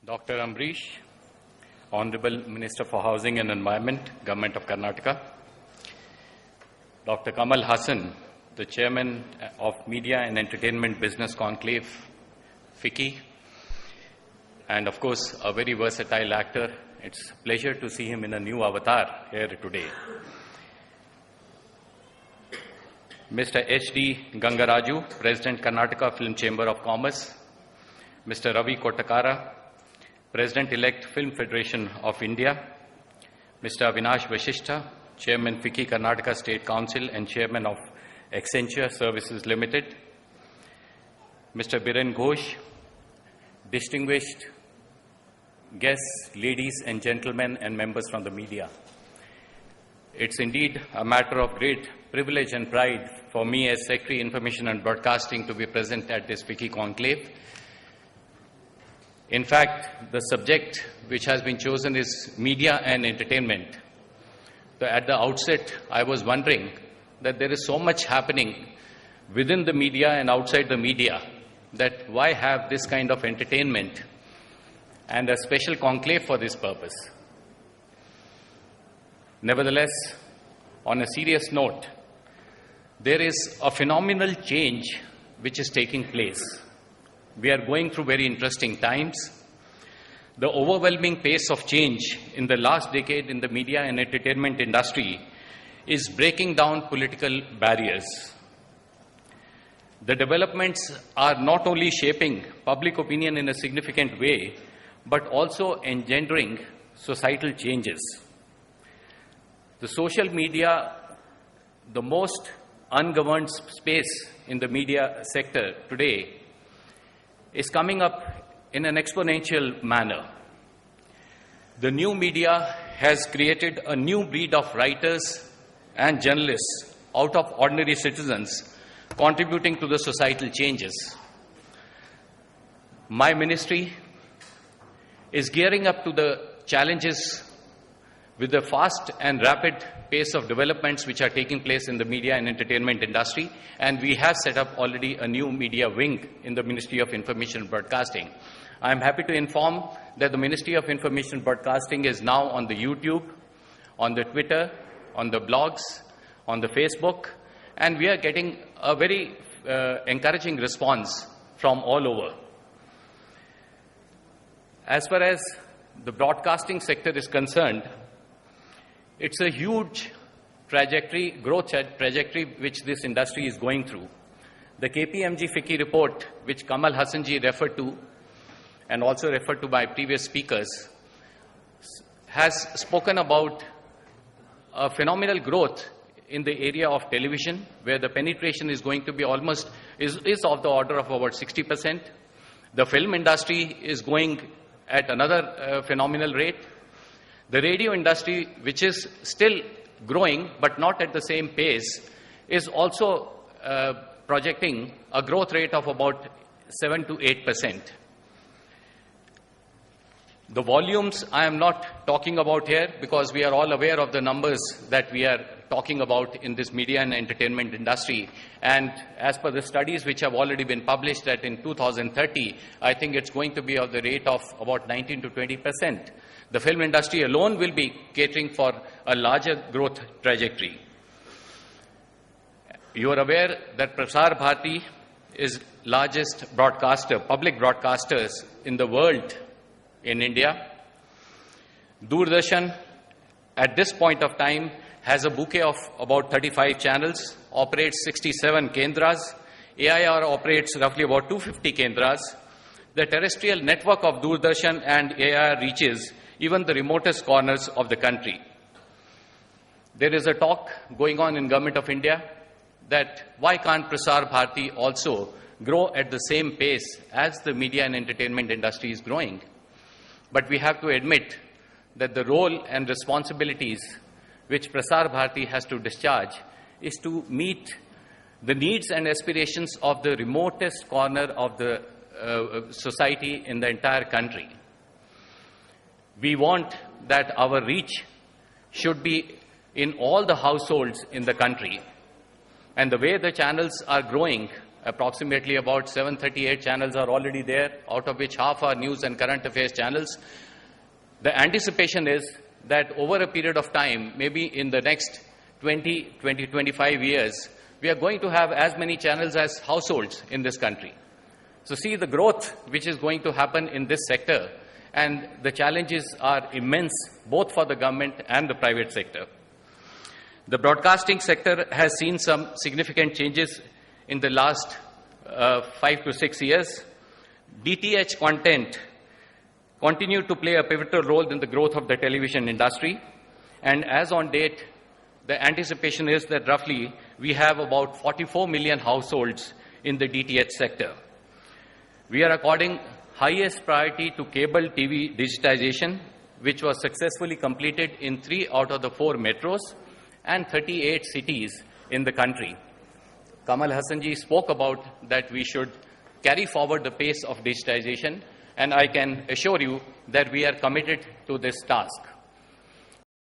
Dr. Ambrish, Honorable Minister for Housing and Environment, Government of Karnataka. Dr. Kamal Hassan, the Chairman of Media and Entertainment Business Conclave, FICCI, and of course, a very versatile actor. It's a pleasure to see him in a new avatar here today. Mr. H.D. Gangaraju, President, Karnataka Film Chamber of Commerce. Mr. Ravi Kotakara, President-elect Film Federation of India. Mr. Avinash Vashishta, Chairman FICCI Karnataka State Council and Chairman of Accenture Services Limited. Mr. Biren Ghosh, distinguished guests, ladies and gentlemen and members from the media. It's indeed a matter of great privilege and pride for me as Secretary Information and Broadcasting to be present at this FICCI conclave. In fact, the subject which has been chosen is media and entertainment. At the outset, I was wondering that there is so much happening within the media and outside the media that why have this kind of entertainment and a special conclave for this purpose. Nevertheless, on a serious note, there is a phenomenal change which is taking place. We are going through very interesting times. The overwhelming pace of change in the last decade in the media and entertainment industry is breaking down political barriers. The developments are not only shaping public opinion in a significant way, but also engendering societal changes. The social media, the most ungoverned space in the media sector today, is coming up in an exponential manner. The new media has created a new breed of writers and journalists out of ordinary citizens, contributing to the societal changes. My ministry is gearing up to the challenges with the fast and rapid pace of developments which are taking place in the media and entertainment industry, and we have set up already a new media wing in the Ministry of Information and Broadcasting. I am happy to inform that the Ministry of Information and Broadcasting is now on the YouTube, on the Twitter, on the blogs, on the Facebook, and we are getting a very encouraging response from all over. As far as the broadcasting sector is concerned, it's a huge growth trajectory which this industry is going through. The KPMG FICCI report, which Kamal Hassan ji referred to and also referred to by previous speakers, has spoken about a phenomenal growth in the area of television, where the penetration is going to be is of the order of about 60%. The film industry is going at another phenomenal rate. The radio industry, which is still growing but not at the same pace, is also projecting a growth rate of about 7 to 8%. The volumes I am not talking about here because we are all aware of the numbers that we are talking about in this media and entertainment industry. And as per the studies which have already been published, that in 2030, I think it's going to be of the rate of about 19 to 20%. The film industry alone will be catering for a larger growth trajectory. You are aware that Prasar Bharati is largest broadcaster, public broadcasters in the world in India. Doordarshan, at this point of time, has a bouquet of about 35 channels, operates 67 kendras. AIR operates roughly about 250 kendras. The terrestrial network of Doordarshan and AIR reaches even the remotest corners of the country. There is a talk going on in Government of India that why can't Prasar Bharati also grow at the same pace as the media and entertainment industry is growing? But we have to admit that the role and responsibilities which Prasar Bharati has to discharge is to meet the needs and aspirations of the remotest corner of the society in the entire country. We want that our reach should be in all the households in the country. And the way the channels are growing, Approximately about 738 channels are already there, out of which half are news and current affairs channels. The anticipation is that over a period of time, maybe in the next 25 years, we are going to have as many channels as households in this country. So see the growth which is going to happen in this sector, and the challenges are immense both for the government and the private sector. The broadcasting sector has seen some significant changes in the last 5 to 6 years. DTH content continued to play a pivotal role in the growth of the television industry, and as on date, the anticipation is that roughly we have about 44 million households in the DTH sector. We are according highest priority to cable TV digitization, which was successfully completed in 3 out of the 4 metros and 38 cities in the country. Kamal Hassan ji spoke about that we should carry forward the pace of digitization, and I can assure you that we are committed to this task.